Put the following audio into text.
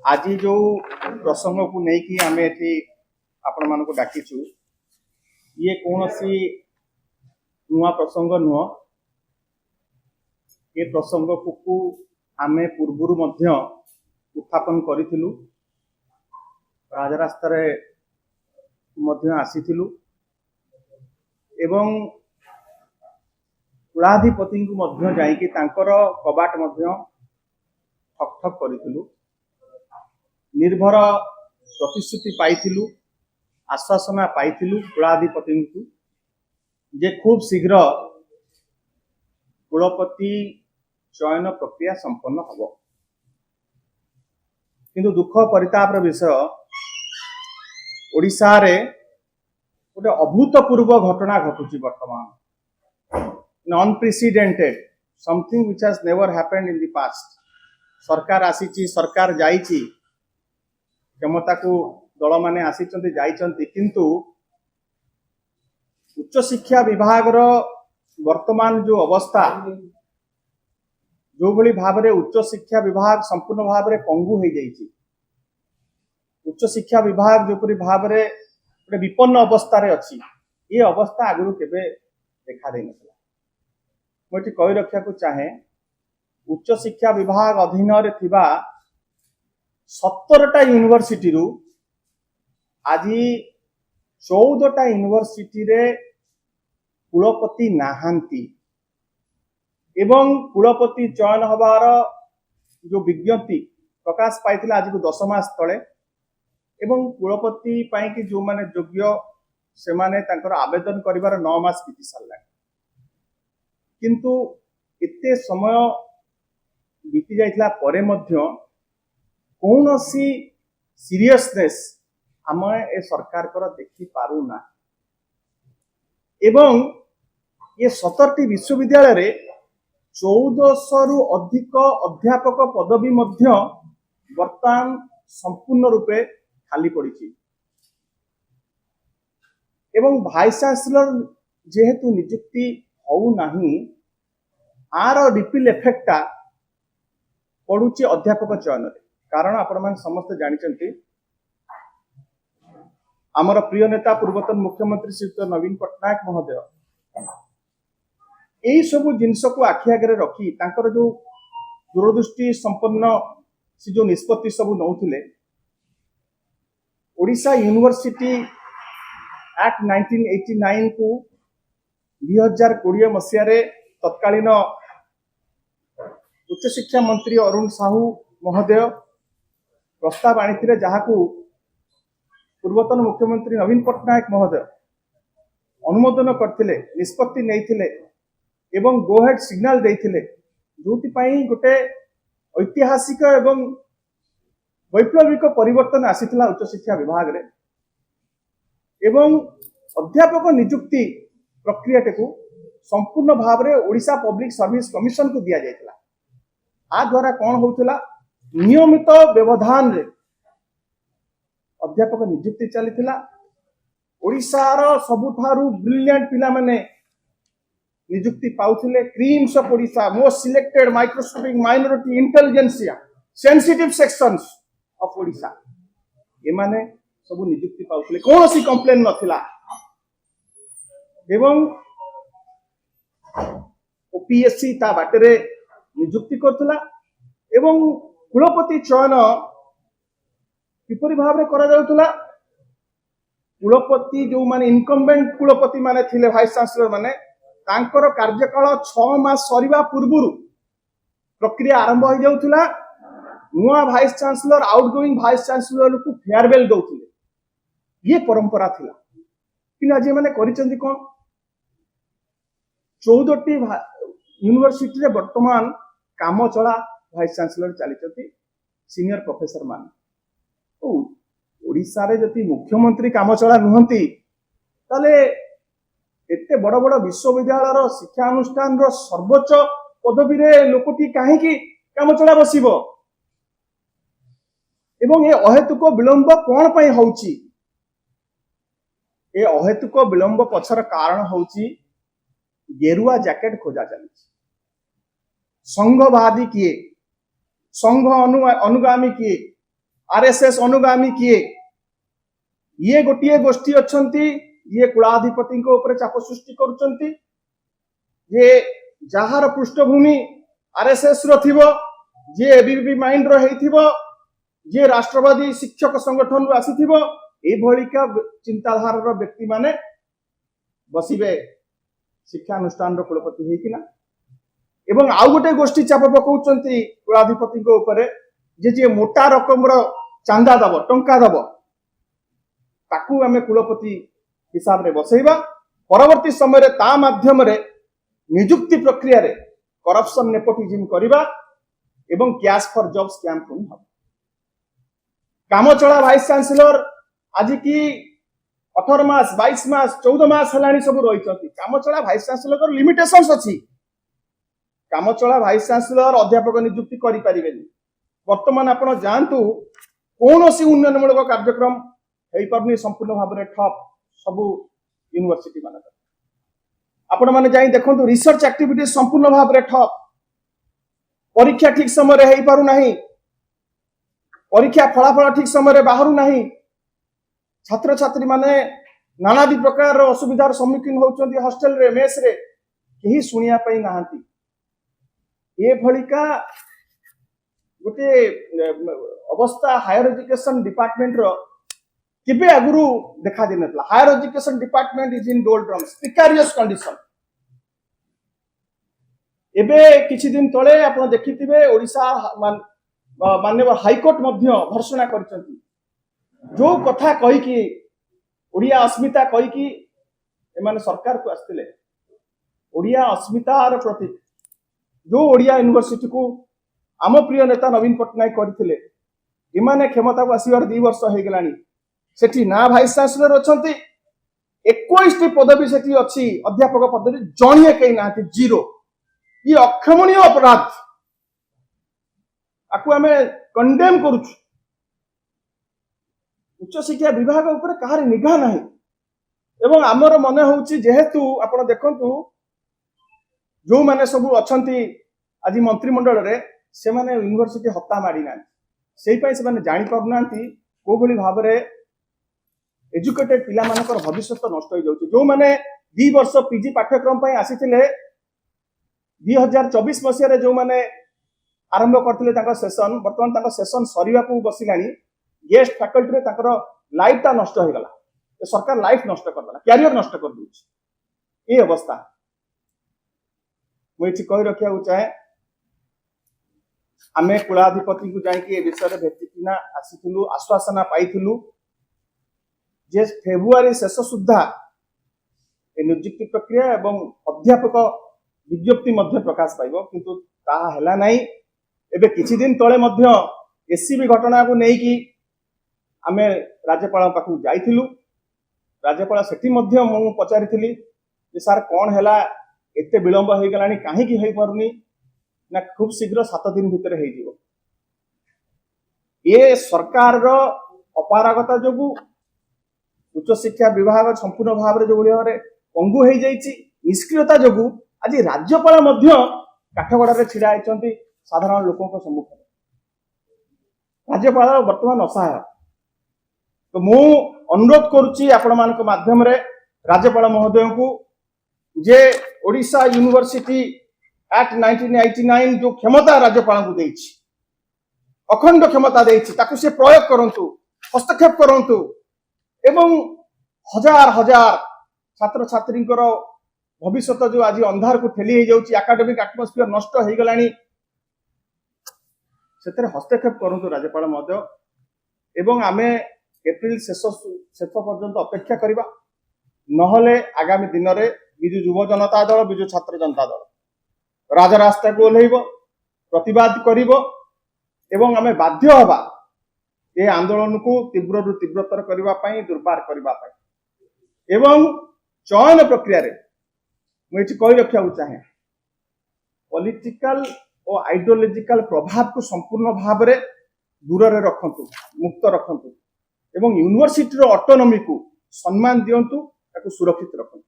आज जो प्रसंग को लेकिन आम एठी आपण मानक डाकिचु ये कौन सी नुआ प्रसंग नुह। ये प्रसंग को आमे पूर्वरु मध्य उत्थापन करिथिलु, राजरास्ता रे मध्य आसीथिलु एवं कुलाधिपति को मध्य जाइकी तांकर कबाट मध्य ठक ठक करिथिलु। निर्भर प्रतिश्रुति पाइथिलु, आश्वासना पाइथिलु कुलाधिपति को जे खूब शीघ्र कुलपति चयन प्रक्रिया संपन्न हब। किंतु दुख परितापर विषय ओडिशा रे गोटे अभूतपूर्व घटना घटुची वर्तमान, unprecedented, something which has never happened in the past. सरकार आसीची, सरकार जाईची, क्षमता को दल माने आसीचंती जाईचंती, किंतु उच्च शिक्षा विभाग रो वर्तमान जो अवस्था, जो भली भाव रे उच्च शिक्षा विभाग संपूर्ण भाव रे पंगु हो जाइची। उच्च शिक्षा विभाग जो परी भाव रे गोटे विपन्न अवस्था रे अछि, ये अवस्था आगु केबे देखा दे नथला। मोटी कहि रखिया को चाहे उच्च शिक्षा विभाग अधीन रे थिबा 17टा यूनिवर्सिटी रु आज 14टा यूनिवर्सिटी रे कुलपति नाहांती एवं कुलपति चयन हबार जो विज्ञप्ति प्रकाश पाई आज को 10 मास तले एवं कुलपति पाई कि जो माने योग्य से माने तांकर आवेदन करिवार 9 मास बीती सारला, किंतु एते समय बीती जाइतला परे मध्य कौन सी सीरियसनेस आम ए सरकार कर देखि पारुना एवं ये 17टी विश्वविद्यालय रे 1400 रु अधिक अध्यापक पदवी मध्य वर्तमान संपूर्ण रूपे खाली पड़ी एवं वाइस चांसलर जेहेतु नियुक्ति हो नहीं, आर रिपिल इफेक्टा पड़ुची अध्यापक चयन रे। कारण आपण मान समस्त जानिचंती आमर प्रिय नेता पूर्वतन मुख्यमंत्री श्री नवीन पट्टनायक महोदय यही सब जिनस को आखि आगे रखी तांकर जो दूरदृष्टि संपन्न से जो निष्पत्ति सब नौथिले, ओडिशा यूनिवर्सिटी एक्ट 1989 को 2020 मसीह रे तत्कालीन उच्च शिक्षा मंत्री अरुण साहू महोदय प्रस्ताव आनी, जहाँ को पूर्वतन मुख्यमंत्री नवीन पट्टनायक महोदय अनुमोदन करथिले, निष्पत्ति नैथिले एवं गो हेड सिग्नल देथिले, जोति पई गोटे ऐतिहासिक एवं वैप्लविक परिवर्तन आसीथिला उच्च शिक्षा विभाग रे एवं अध्यापक नियुक्ति प्रक्रिया को संपूर्ण भाव रे ओडिशा पब्लिक सर्विस कमिशन को दिया जायतिला। आ द्वारा कौन होउथिला, नियमित व्यवधान रे अध्यापक नियुक्ति चलीथिला। ओडिशा रो सबुठारु ब्रिलियंट पिला माने नियुक्ति पाउथिले। Creams of Odisha, most selected microscopic minority intelligentsia sensitive sections of Odisha, ए माने सब नियुक्ति पाउथिले, कौन सी कंप्लेन नथिला एवं ओपीएससी ता बाटरे नियुक्ति करथिला एवं कुलपति चयन किपरि भाव रे करा जाउथला। कुलपति जो माने इनकम्बेंट कुलपति माने थिले, वाइस चांसलर माने, तांकर कार्यकाल 6 मास सरीबा पूर्वरु प्रक्रिया आरंभ हो जाउथला। नुआ vice chancellor outgoing vice chancellor को फेयरवेल दउथिले, ये परंपरा थिला। कि जे माने करिचंदी कोन 14टी यूनिवर्सिटी रे वर्तमान काम चला वाइस चांसलर चली सीनियर प्रोफेसर मान। ओडिशा रे जति मुख्यमंत्री काम चला नुहंती ताले एते बड़ बड़ विश्वविद्यालय शिक्षा अनुष्ठान रो सर्वोच्च पदवी रे लोकटी काहे की काम चला बसिबो एवं ये अहेतुक विलंब कोन पई होउची। ए अहेतुक विलंब पछर कारण होउची गेरुआ जैकेट खोजा चली। संघवादी किए, संघ अनुगामी किए, आरएसएस अनुगामी किए ये गोटे गोष्ठी अच्छा ये कुलाधिपति चाप सृष्टि करुँच जे जार पृष्ठभूमि आरएसएस जी एबीवी माइंड जी राष्ट्रवादी शिक्षक संगठन रु आसी एभलिका चिंताधार व्यक्ति माने बसिबे शिक्षानुष्ठान कुलपति होकिना एवं आउ गोटे गोष्ठी चाप पकाउछंती कुलाधिपति ऊपर जे मोटा रकम चांदा दब टंका दब ताकू आमे कुलपति हिसाब रे बसैबा परवर्ती समय ता माध्यम रे नियुक्ति प्रक्रिया रे करप्शन नेपोटिज्म करिबा एवं कैश फॉर जॉब स्कैम पुनी हम कामचला वाइस चांसलर आज की 18 मास 22 मास 14 मास हलानी सब रही कामचला वाइस चांसलर लिमिटेशंस अछि कामचला वाइस चांसलर अध्यापक नियुक्ति करि परिबेनी वर्तमान आपण जानतु कोनोसी उन्नयनमूलक कार्यक्रम हेई परनी संपूर्ण भाव में ठप सबु यूनिवर्सिटी मान आपण माने जाई देखंतु रिसर्च एक्टिविटी संपूर्ण भाव में ठप परीक्षा ठीक समय रे हेई पारु नाही परीक्षा फलाफल ठीक समय रे बाहरु नाही छात्र छात्री माने नानादी प्रकार असुविधार सम्मुखीन होउचंती हॉस्टल रे मेस रे केही सुनिया पई नाहंती ए भलिका गोटे अवस्था हायर एजुकेशन डिपार्टमेंट रो केबे आगुरु देखा दे नतला higher education department is in doldrums precarious condition एबे किछि दिन तळे आपण देखिथिबे ओडिसा माननीय हाईकोर्ट मध्य घोषणा करचंती जो कथा कहि कि ओडिया अस्मिता कहि कि एमाने सरकार को आस्तिले ओडिया अस्मितार प्रतीक जो ओडिया यूनिवर्सिटी को आम प्रिय नेता नवीन पट्टनायक करथिले इमाने क्षमता को आसीबार 2 वर्ष हो गलानी सेठी ना वाइस चांसलर अछंती 21 टी पदवी सेठी अछि अध्यापक पदवी जणिए कई नाथि जीरो ये अक्षमणीय अपराध आकु हमें कंडेम करूछु उच्च शिक्षा विभाग ऊपर कहार निगाह नाही एवं आमर मन होउची जेहेतु आपण देखंतु जो माने सब अछंती आज मंत्रिमंडल रे से माने यूनिवर्सिटी हत्ता माडी ना सेही पई से माने जानि पारु नांती को भली भाव रे एजुकेटेड पिला मानकर भविष्य नष्ट हो जाउची जो माने 2 वर्ष पीजी पाठ्यक्रम पई आसीथिले 2024 मसिया रे जो माने आरंभ करथिले ताका सेशन वर्तमान ताका सेशन सरीवा को बसिलानी गेस्ट फैकल्टी रे ताकर लाइफ ता नष्ट हो गला सरकार लाइफ नष्ट कर देला कैरियर नष्ट कर दूची ए अवस्था मुझे कही रखा चाहे आमे कुलाधिपति को जाइए विषय भेटिकिना आसीथिलु आश्वासना पाइथिलु जे फेब्रुआरी शेष सुद्धा नियुक्ति प्रक्रिया एवं अध्यापक विज्ञप्ति मध्य प्रकाश पाइबो किंतु ताहा हैला नाही एबे किछि दिन तळे मध्य एससीबी घटना को नै कि आमे राज्यपाल पाखु जाइथिलु राज्यपाल सेठी मध्य मु पचारिथिली जे सर कोन हैला एते विलंब हो गलानी काहे कि होई पारुनी ना खूब शीघ्र 7 दिन भितर हो जिवो ये सरकार रो अपारगता जोगु उच्च शिक्षा विभाग संपूर्ण भाव रे जो भले पंगु हो जाइछि निष्क्रियता जोगु आज राज्यपाल मध्य काठगड़ा रे छिड़ा आइचंती साधारण लोकों को सम्मुख राज्यपाल वर्तमान असहाय तो मु अनुरोध करुच्ची आपण मानक माध्यम रे राज्यपाल महोदय को जे ओडिशा यूनिवर्सिटी एक्ट 1989 जो क्षमता राज्यपाल को देछि अखंड क्षमता देछि ताकु से प्रयोग करंतु हस्तक्षेप करंतु एवं हजार हजार छात्र छात्री भविष्य जो आज अंधार को ठेली हो जाउची एकेडमिक एटमॉस्फेयर नष्ट हो गलानी सेतरे हस्तक्षेप करंतु राज्यपाल महोदय एवं आमे एप्रिल शेष पर्यंत अपेक्षा करिबा नहले आगामी दिन रे बिजु युव जनता दल बिजु छात्र जनता दल राजरास्ता को ओल्लैब प्रतिवाद करिबो एवं आमे बाध्य हबा ए आंदोलन को तीव्र रु तीव्रतर करिबा पई दुर्बार करिबा पई एवं चयन प्रक्रिया रे मुझे कही रखा चाहे पॉलिटिकल और आइडियोलॉजिकल प्रभाव को संपूर्ण भाव रे दूर रे रखंतु मुक्त रखंतु एवं यूनिवर्सिटी रो ऑटोनॉमी को सम्मान दियंतु ताको सुरक्षित रखंतु।